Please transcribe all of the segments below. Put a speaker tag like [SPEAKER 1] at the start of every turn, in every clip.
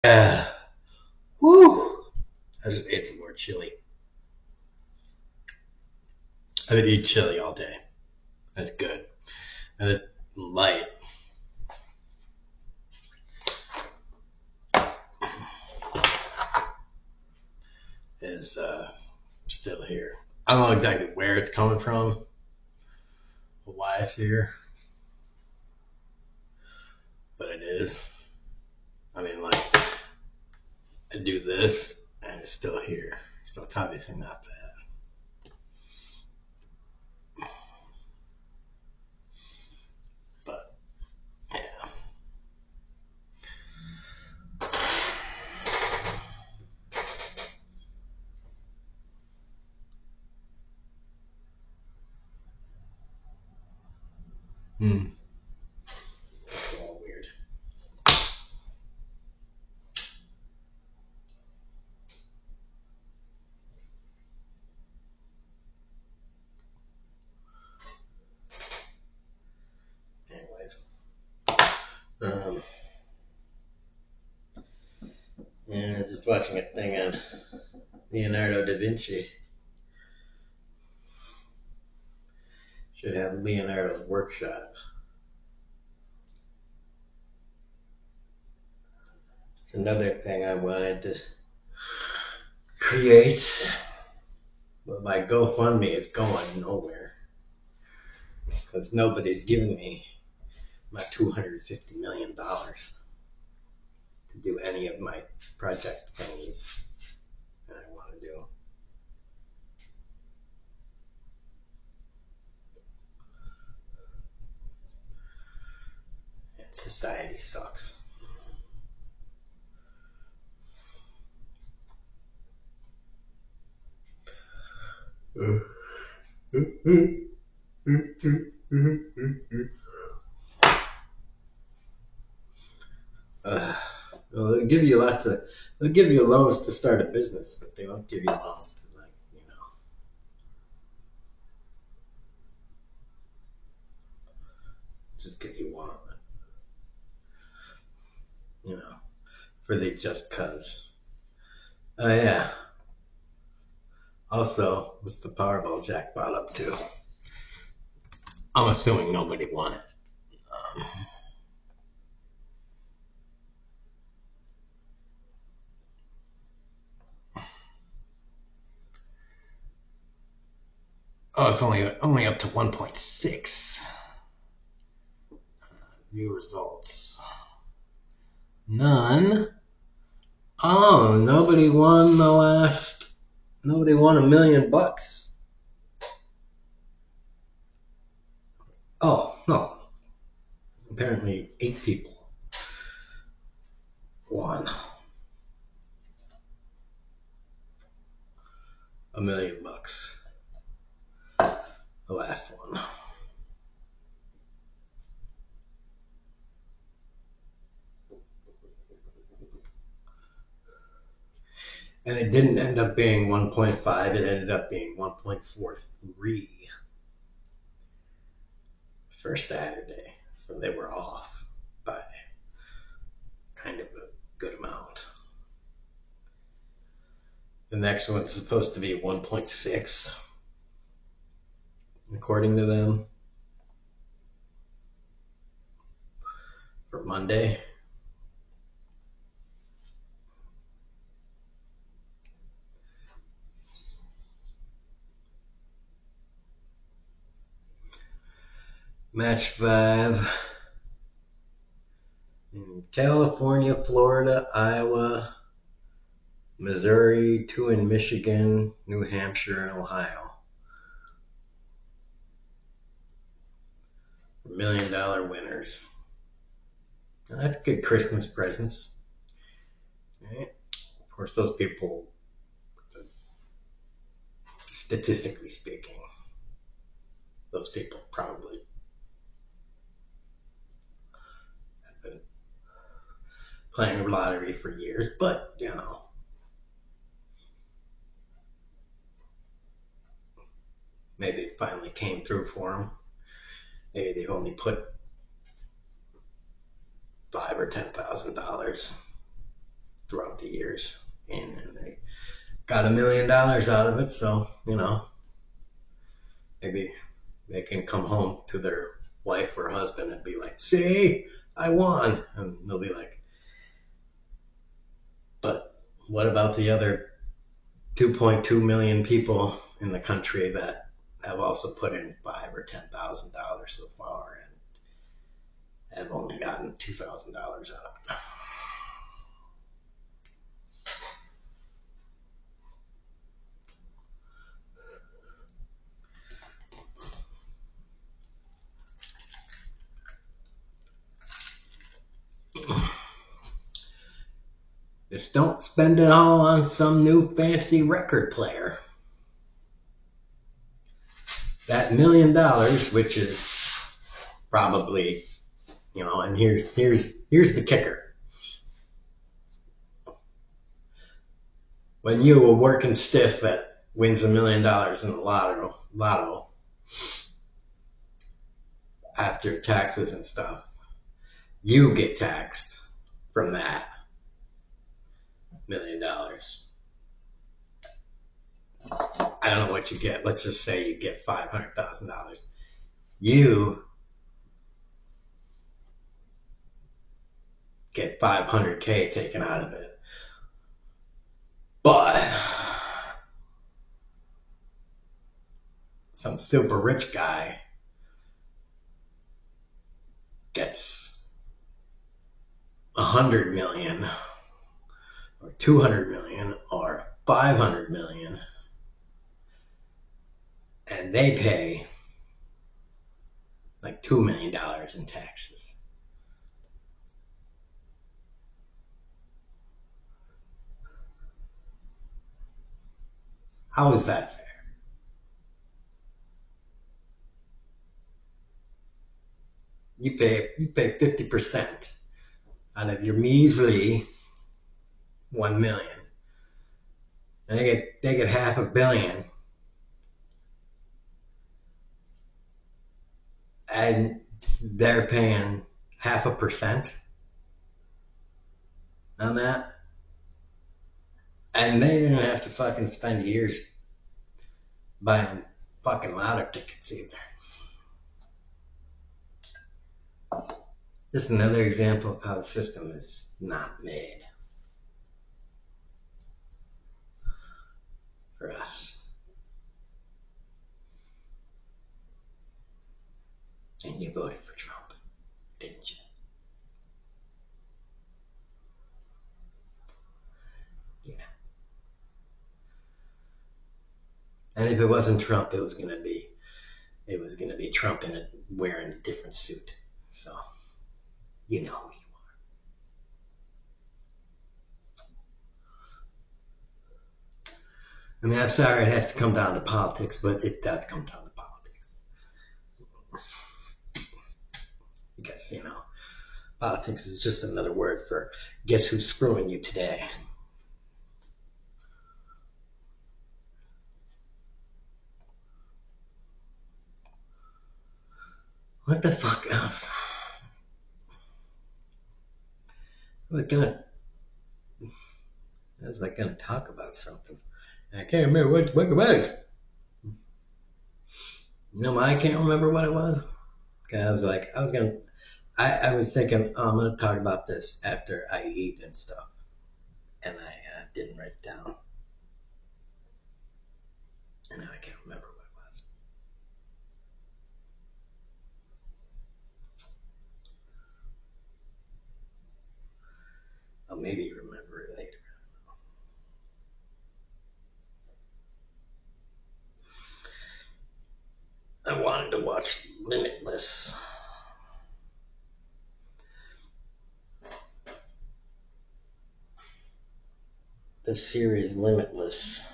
[SPEAKER 1] Yeah. Woo. I just ate some more chili. I would eat chili all day. That's good. And it's light. Is still here. I don't know exactly where it's coming from, or why it's here, but it is. I mean, like, I do this, and it's still here. So it's obviously not that. But, yeah. Hmm. It's all weird. Anyways. Um, yeah, just watching a thing on Leonardo da Vinci. Should have Leonardo's workshop. It's another thing I wanted to create, but my GoFundMe is going nowhere because nobody's giving me my $250 million to do any of my project thingies that I want to do. And society sucks. Uh, they'll give you they'll give you loans to start a business, but they won't give you loans to, like, just because you want, you know, for the just cause. Oh yeah. Also, what's the Powerball jackpot up to? I'm assuming nobody won it. Um, oh, it's only up to 1.6. View results. None. Oh, nobody won the last. Nobody won $1 million. Oh no. Apparently, 8 people won $1 million. The last one. And it didn't end up being 1.5. It ended up being 1.43 for Saturday. So they were off by kind of a good amount. The next one's supposed to be 1.6, according to them, for Monday. Match 5 in California, Florida, Iowa, Missouri, 2 in Michigan, New Hampshire, and Ohio. $1 million winners. Now, that's good Christmas presents. Right? Of course, those people, statistically speaking, those people probably have been playing the lottery for years, but maybe it finally came through for them. Maybe they've only put $5,000 or $10,000 years in, and they got $1 million out of it. So, maybe they can come home to their wife or husband and be like, see, I won. And they'll be like, but what about the other 2.2 million people in the country that have also put in $5,000 or $10,000 so far and have only gotten $2,000 out of it? Just don't spend it all on some new fancy record player. That $1 million, which is probably, and here's the kicker. When you a working stiff that wins $1 million in the lotto after taxes and stuff, you get taxed from that $1 million. I don't know what you get. Let's just say you get $500,000. You get 500K taken out of it. But some super rich guy gets 100 million or 200 million or 500 million, and they pay like $2 million in taxes. How is that fair? You pay 50% out of your measly 1 million, and they get $500 million, and they're paying 0.5% on that, and they didn't have to fucking spend years buying fucking lotto tickets either. Just another example of how the system is not made for us. And you voted for Trump, didn't you? Yeah. And if it wasn't Trump, it was gonna be Trump wearing a different suit. So you know who you are. I mean, I'm sorry it has to come down to politics, but it does come down to politics. Because, politics is just another word for guess who's screwing you today. What the fuck else? I was gonna talk about something. And I can't remember what it was. You know why I can't remember what it was? Because I was thinking, oh, I'm gonna talk about this after I eat and stuff, and I didn't write it down, and now I can't remember what it was. I'll maybe remember it later. I wanted to watch Limitless. The series Limitless.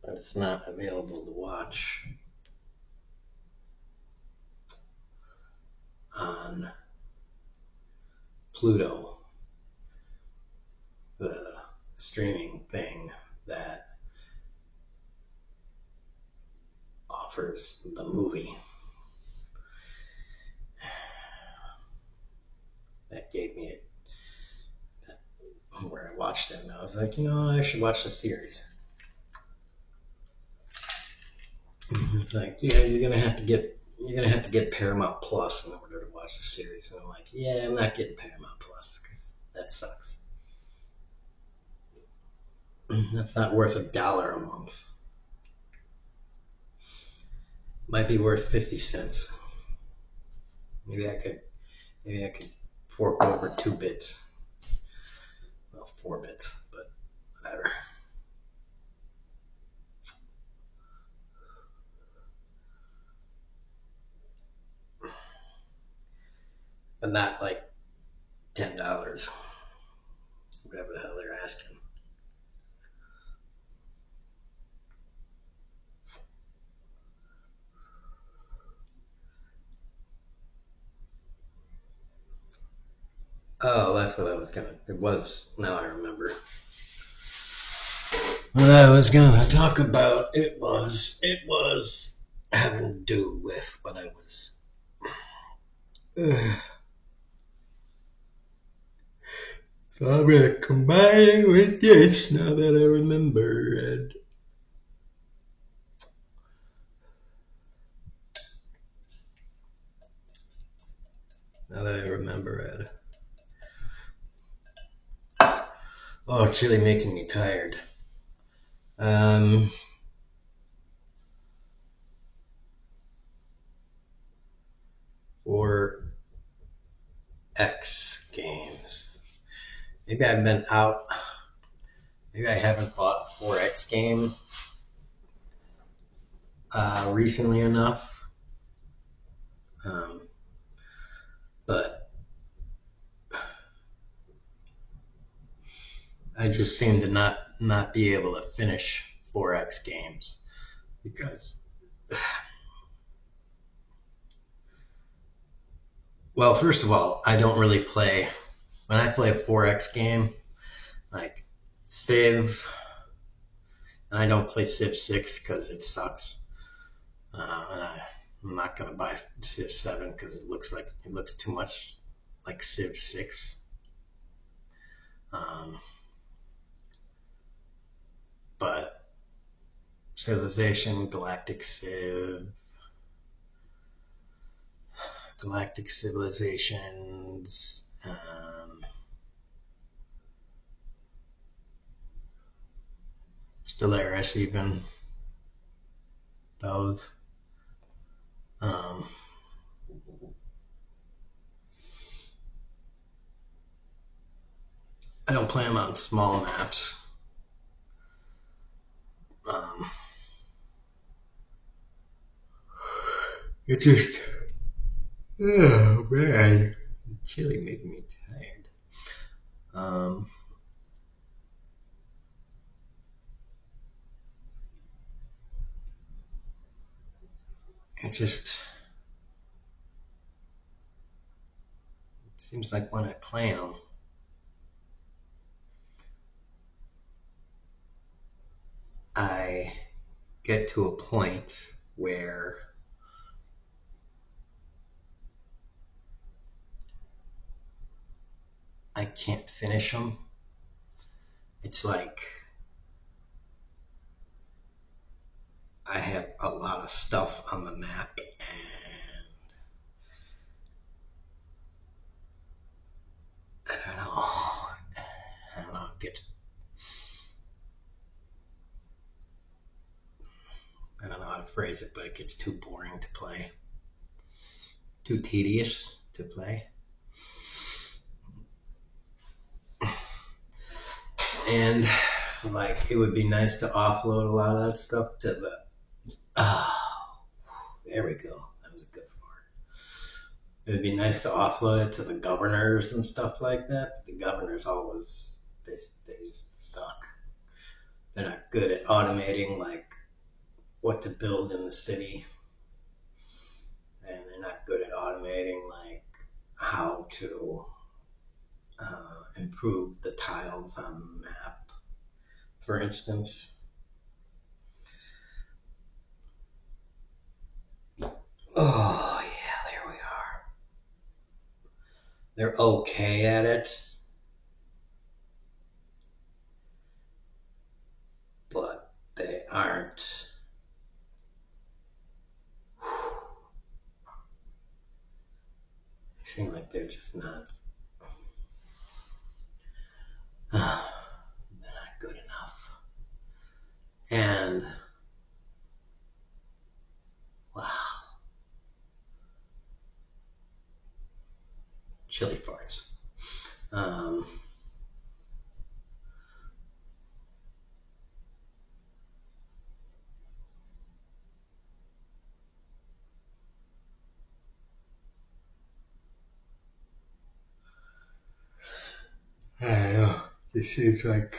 [SPEAKER 1] But it's not available to watch on Pluto, the streaming thing that offers the movie. watched it, and I was like, I should watch the series. It's like, you're gonna have to get Paramount Plus in order to watch the series. And I'm like, I'm not getting Paramount Plus because that sucks. That's not worth $1 a month. Might be worth 50 cents. Maybe I could fork over 2 bits. Well, 4 bits, but whatever. But not like $10, whatever the hell they're asking. Oh, that's what I was gonna. It was. Now I remember. What I was gonna talk about. It was having to do with what I was. So I'm gonna combine it with this now that I remember it. Now that I remember it. Oh, it's really making me tired. For X games. Maybe I've been out. Maybe I haven't bought a 4X game recently enough. But I just seem to not be able to finish 4X games because, well, first of all, I don't really play. When I play a 4X game, like Civ, and I don't play Civ 6 because it sucks. And I'm not gonna buy Civ 7 because it looks too much like Civ 6. But Civilization, Galactic Civilizations, Stellaris, even those. I don't play them on small maps. It's just, oh man, it's really making me tired. It seems like when I play them, I get to a point where I can't finish them. It's like I have a lot of stuff on the map and I don't know I don't know how to phrase it, but it gets too boring to play. Too tedious to play. And like it would be nice to offload a lot of that stuff to the there we go. That was a good fart. It would be nice to offload it to the governors and stuff like that. The governors always they just suck. They're not good at automating like what to build in the city. And they're not good at automating like how to improve the tiles on the map, for instance. Oh yeah, there we are. They're okay at it, seem like they're just not, they're not good enough. And wow, chili farts. Um, I don't know. It seems like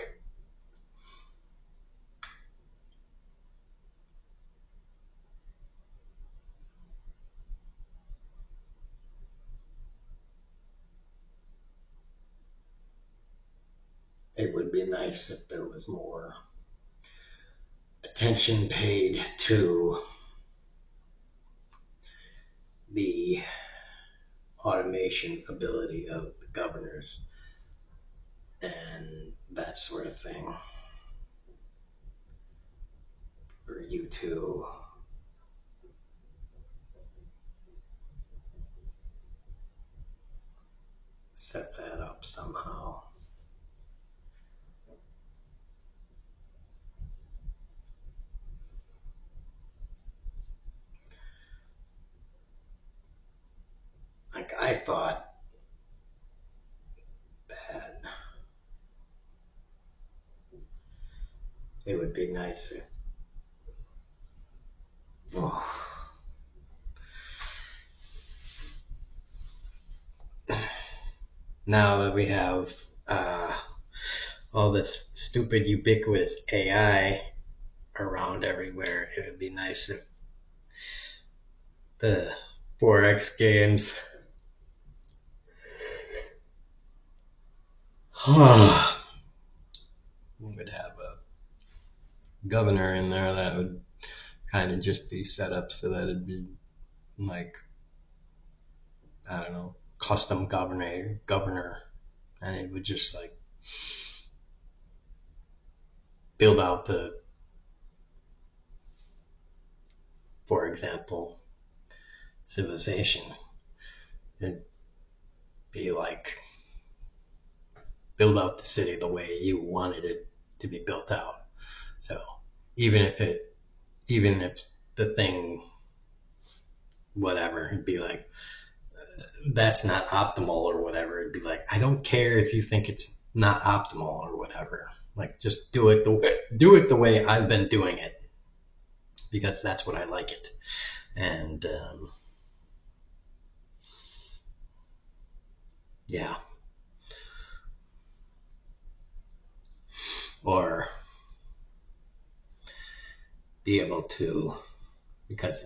[SPEAKER 1] it would be nice if there was more attention paid to the automation ability of the governors and that sort of thing. For you to set that up somehow. Like I thought that it would be nice if, oh, now that we have all this stupid ubiquitous AI around everywhere, it would be nice if the Forex games would have a governor in there that would kind of just be set up so that it'd be like, I don't know, custom governor, and it would just like build out the, for example, civilization. It'd be like build out the city the way you wanted it to be built out. So even if it, even if the thing, whatever, it'd be like that's not optimal or whatever. It'd be like I don't care if you think it's not optimal or whatever. Like just do it the way I've been doing it because that's what I like it. And yeah, or be able to because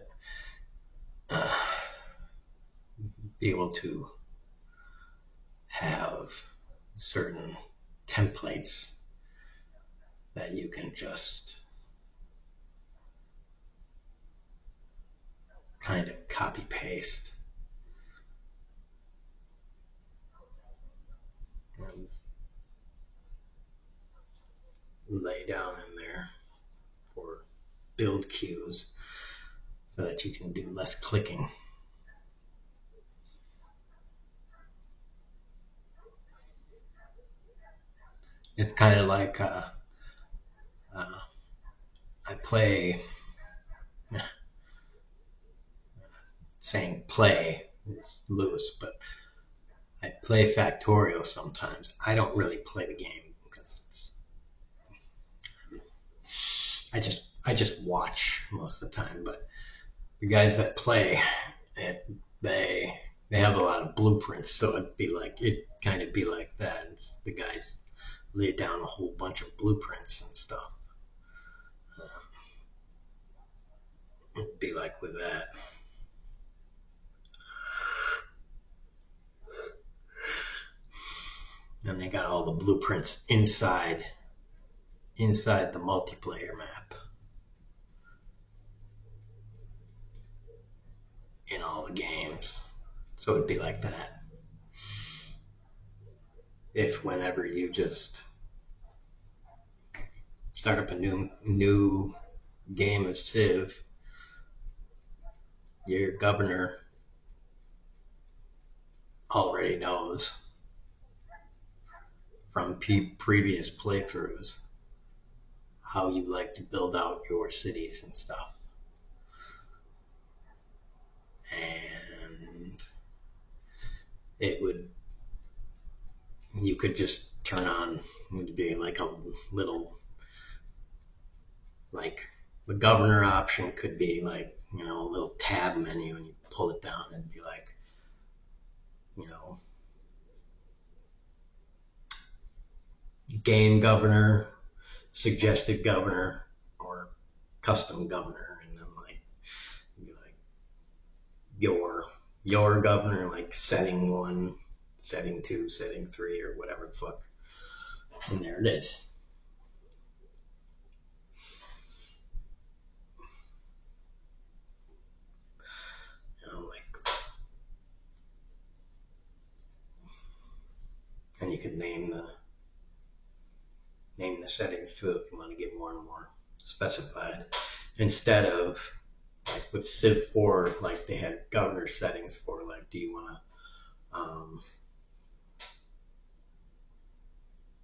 [SPEAKER 1] uh, be able to have certain templates that you can just kind of copy paste and lay down in there for build queues so that you can do less clicking. It's kind of like uh, I play, saying play is loose, but I play Factorio sometimes. I don't really play the game because I just watch most of the time. But the guys that play, it, they have a lot of blueprints, so it kind of be like that. It's, the guys lay down a whole bunch of blueprints and stuff. Uh, it'd be like with that. And they got all the blueprints inside the multiplayer map in all the games. So it'd be like that. If whenever you just start up a new game of Civ, your governor already knows from previous playthroughs how you like to build out your cities and stuff. And you could just turn on, it would be like a little, like the governor option could be like, a little tab menu, and you pull it down and be like, you know, game governor, suggested governor, or custom governor, and then like be like your governor, like setting 1, setting 2, setting 3, or whatever the fuck. And there it is. Like, and you could name the settings too if you want to get more and more specified. Instead of like with Civ 4, like they had governor settings for like, do you want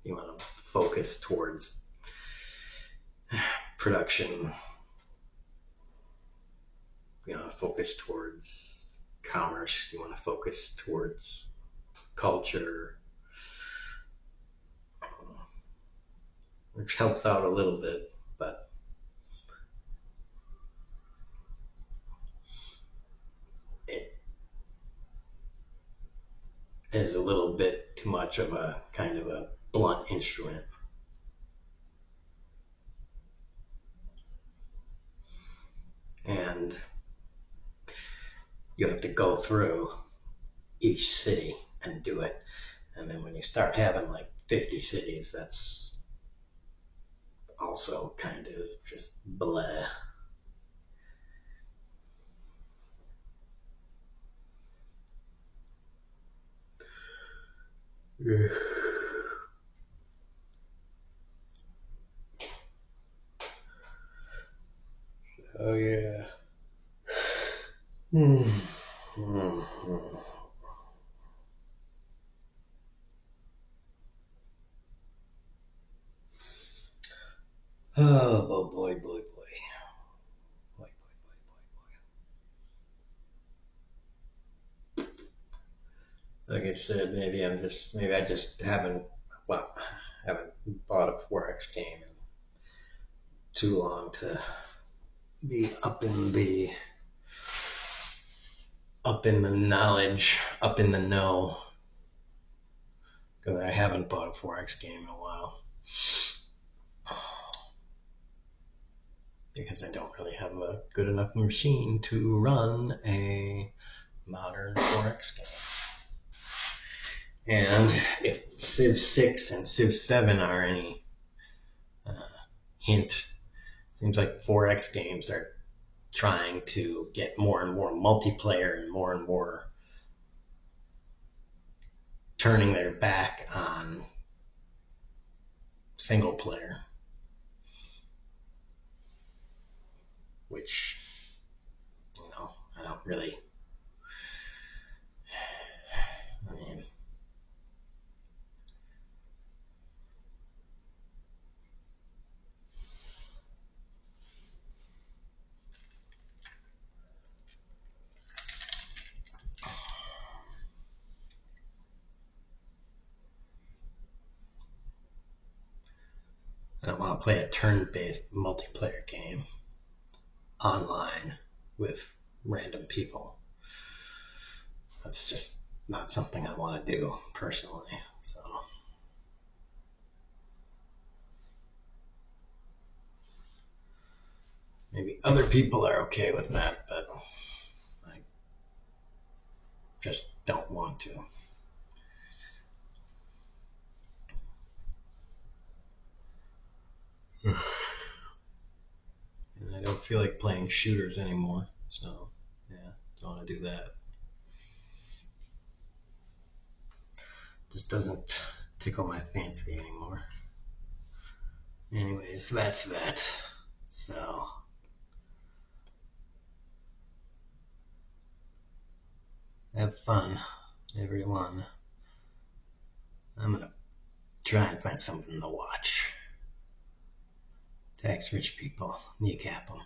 [SPEAKER 1] to focus towards production? You want to focus towards commerce? Do you want to focus towards culture? Which helps out a little bit, but it is a little bit too much of a kind of a blunt instrument. And you have to go through each city and do it. And then when you start having like 50 cities, that's also kind of just blah. Oh yeah. Oh boy, boy, boy. Like I said, maybe I just haven't bought a 4X game in too long to be up in the knowledge, up in the know. Because I haven't bought a 4X game in a while. Because I don't really have a good enough machine to run a modern 4X game. And if Civ 6 and Civ 7 are any hint, it seems like 4X games are trying to get more and more multiplayer and more turning their back on single player, which, I don't really, I mean, I don't want to play a turn-based multiplayer game online with random people. That's just not something I want to do personally. So maybe other people are okay with that, but I just don't want to. And I don't feel like playing shooters anymore, so yeah, don't want to do that. Just doesn't tickle my fancy anymore. Anyways, that's that. So have fun. everyone. I'm gonna try and find something to watch. Tax rich people, kneecap them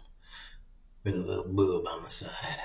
[SPEAKER 1] with a little boob on the side.